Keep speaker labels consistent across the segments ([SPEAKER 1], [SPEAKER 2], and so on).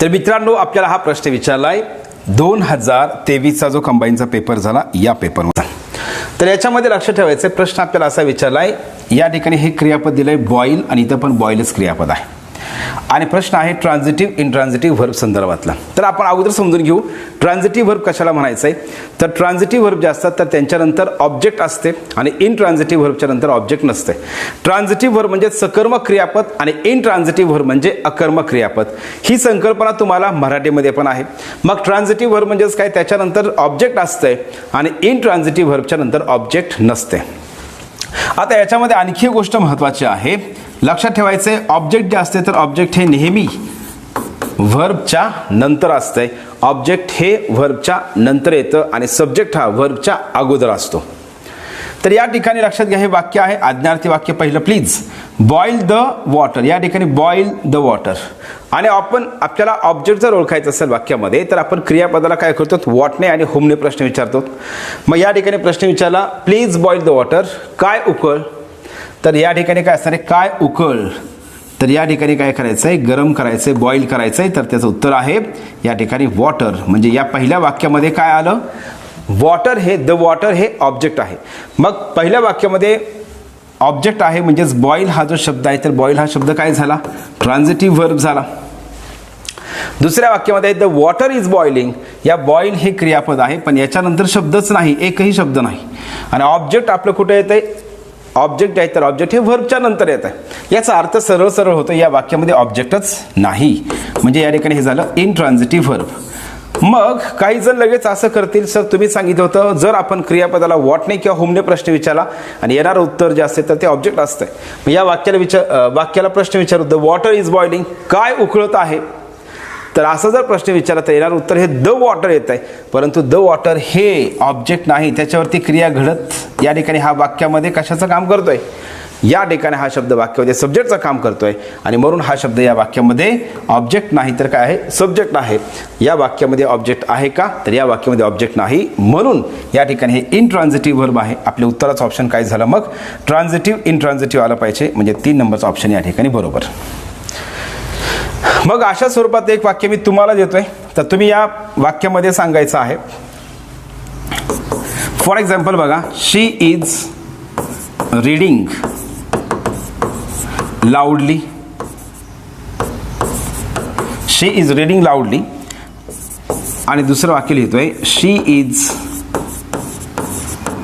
[SPEAKER 1] तर मित्रांनो, आपल्याला हा प्रश्न विचारलाय 2023चा जो कंबाईनचा पेपर झाला या पेपरमध्ये. तर याच्यामध्ये लक्ष ठेवायचं, प्रश्न आपल्याला असा विचारलाय, या ठिकाणी हे क्रियापद दिलंय बॉईल आणि इथं पण बॉईलच क्रियापद आहे आणि प्रश्न आहे ट्रान्झिटिव्ह इंट्रान्झिटिव्ह व्हर्ब संदर्भातला. तर आपण अगोदर समजून घेऊ ट्रान्झिटिव्ह व्हर्ब कशाला म्हणायचं आहे. तर ट्रान्झिटिव्ह व्हर्ब जे असतात तर त्यांच्यानंतर ऑब्जेक्ट असते आणि इंट्रान्झिटिव्ह व्हर्बच्या नंतर ऑब्जेक्ट नसते. ट्रान्झिटिव्ह व्हर्ब म्हणजे सकर्मक क्रियापद आणि इंट्रान्झिटिव्ह व्हर्ब म्हणजे अकर्मक क्रियापद. ही संकल्पना तुम्हाला मराठीमध्ये पण आहे. मग ट्रान्झिटिव्ह व्हर्ब म्हणजेच काय, त्याच्यानंतर ऑब्जेक्ट असते आणि इंट्रान्झिटिव्ह व्हर्बच्या नंतर ऑब्जेक्ट नसते. आता याच्यामध्ये आणखी एक गोष्ट महत्त्वाची आहे, लक्षात ठेवायचे, ऑब्जेक्ट जे असते तर ऑब्जेक्ट हे नेहमी व्हर्बच्या नंतर असते. ऑब्जेक्ट हे व्हर्बच्या नंतर येतं आणि सब्जेक्ट हा व्हर्बच्या अगोदर असतो. तर या ठिकाणी लक्षात घ्या, हे वाक्य आहे आज्ञार्थी वाक्य. पहिलं, प्लीज बॉईल द वॉटर. या ठिकाणी बॉईल द वॉटर आणि आपल्याला ऑब्जेक्ट जर ओळखायचं असेल वाक्यामध्ये तर आपण क्रियापदाला काय करतो, वॉटने आणि होमने प्रश्न विचारतो. मग या ठिकाणी प्रश्न विचारला प्लीज बॉईल द वॉटर, काय उकळ. तर या ठिकाणी काय असणार आहे, काय उकळ. तर या ठिकाणी काय करायचं आहे, गरम करायचं आहे, बॉईल करायचं आहे. तर त्याचं उत्तर आहे या ठिकाणी वॉटर. म्हणजे या पहिल्या वाक्यामध्ये काय आलं, वॉटर हे, द वॉटर हे ऑब्जेक्ट आहे. मग पहिल्या वाक्यामध्ये ऑब्जेक्ट आहे म्हणजेच बॉईल हा जो शब्द आहे तर बॉईल हा शब्द काय झाला, ट्रान्झिटिव्ह व्हर्ब झाला. दुसऱ्या वाक्यामध्ये द वॉटर इज बॉइलिंग, या बॉईल हे क्रियापद आहे पण याच्यानंतर शब्दच नाही, एकही शब्द नाही. आणि ऑब्जेक्ट आपलं कुठे येत आहे, ऑब्जेक्ट आहे तर ऑब्जेक्ट हे व्हर्बच्या नंतर येत आहे. याचा अर्थ सरळ सरळ होतो, या वाक्यामध्ये ऑब्जेक्टच नाही. म्हणजे या ठिकाणी हे झालं इंट्रान्झिटिव्ह व्हर्ब. मग काही जण लगेच असं करतील, सर तुम्ही सांगितलं होतं जर आपण क्रियापदाला वॉटने किंवा होमने प्रश्न विचारला आणि येणारं उत्तर जे असते तर ते ऑब्जेक्ट असतंय. मग या वाक्याला प्रश्न विचारू, द वॉटर इज बॉइलिंग, काय उकळत आहे. तर असं जर प्रश्न विचारला तर येणारं उत्तर हे द वॉटर येत आहे. परंतु द वॉटर हे ऑब्जेक्ट नाही, त्याच्यावरती क्रिया घडत या ठिकाणी हा वाक्यामध्ये कशाचं काम करतोय, या ठिकाणी हा शब्द वाक्यामध्ये सब्जेक्टचं काम करतोय आणि म्हणून हा शब्द या वाक्यामध्ये ऑब्जेक्ट नाही तर काय आहे, सब्जेक्ट आहे. या वाक्यामध्ये ऑब्जेक्ट आहे का, तर या वाक्यामध्ये ऑब्जेक्ट नाही, म्हणून या ठिकाणी हे इंट्रान्झिटिव्ह व्हर्ब आहे. आपल्या उत्तराचं ऑप्शन काय झालं, मग ट्रान्झिटिव्ह इंट्रान्झिटिव्ह आलं पाहिजे. म्हणजे 3 नंबरचा ऑप्शन या ठिकाणी बरोबर. मग अशा स्वरूपात एक वाक्य मी तुम्हाला देतोय, तर तुम्ही या वाक्यामध्ये सांगायचं आहे. फॉर एक्झाम्पल बघा, she is reading loudly. She is reading loudly. आणि दुसरं वाक्य लिहितोय, she is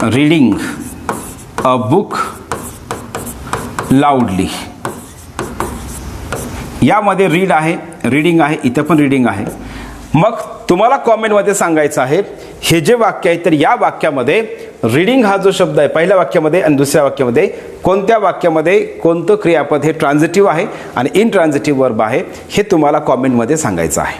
[SPEAKER 1] reading a book loudly. यामध्ये रीड आहे, रीडिंग आहे, इथं पण रीडिंग आहे. मग तुम्हाला कॉमेंटमध्ये सांगायचं आहे हे जे वाक्य आहे तर या वाक्यामध्ये रीडिंग हा जो शब्द आहे पहिल्या वाक्यामध्ये आणि दुसऱ्या वाक्यामध्ये कोणत्या वाक्यामध्ये कोणतं क्रियापद हे ट्रान्झिटिव्ह आहे आणि इनट्रान्झिटिव्ह वर्ब आहे हे तुम्हाला कॉमेंटमध्ये सांगायचं आहे.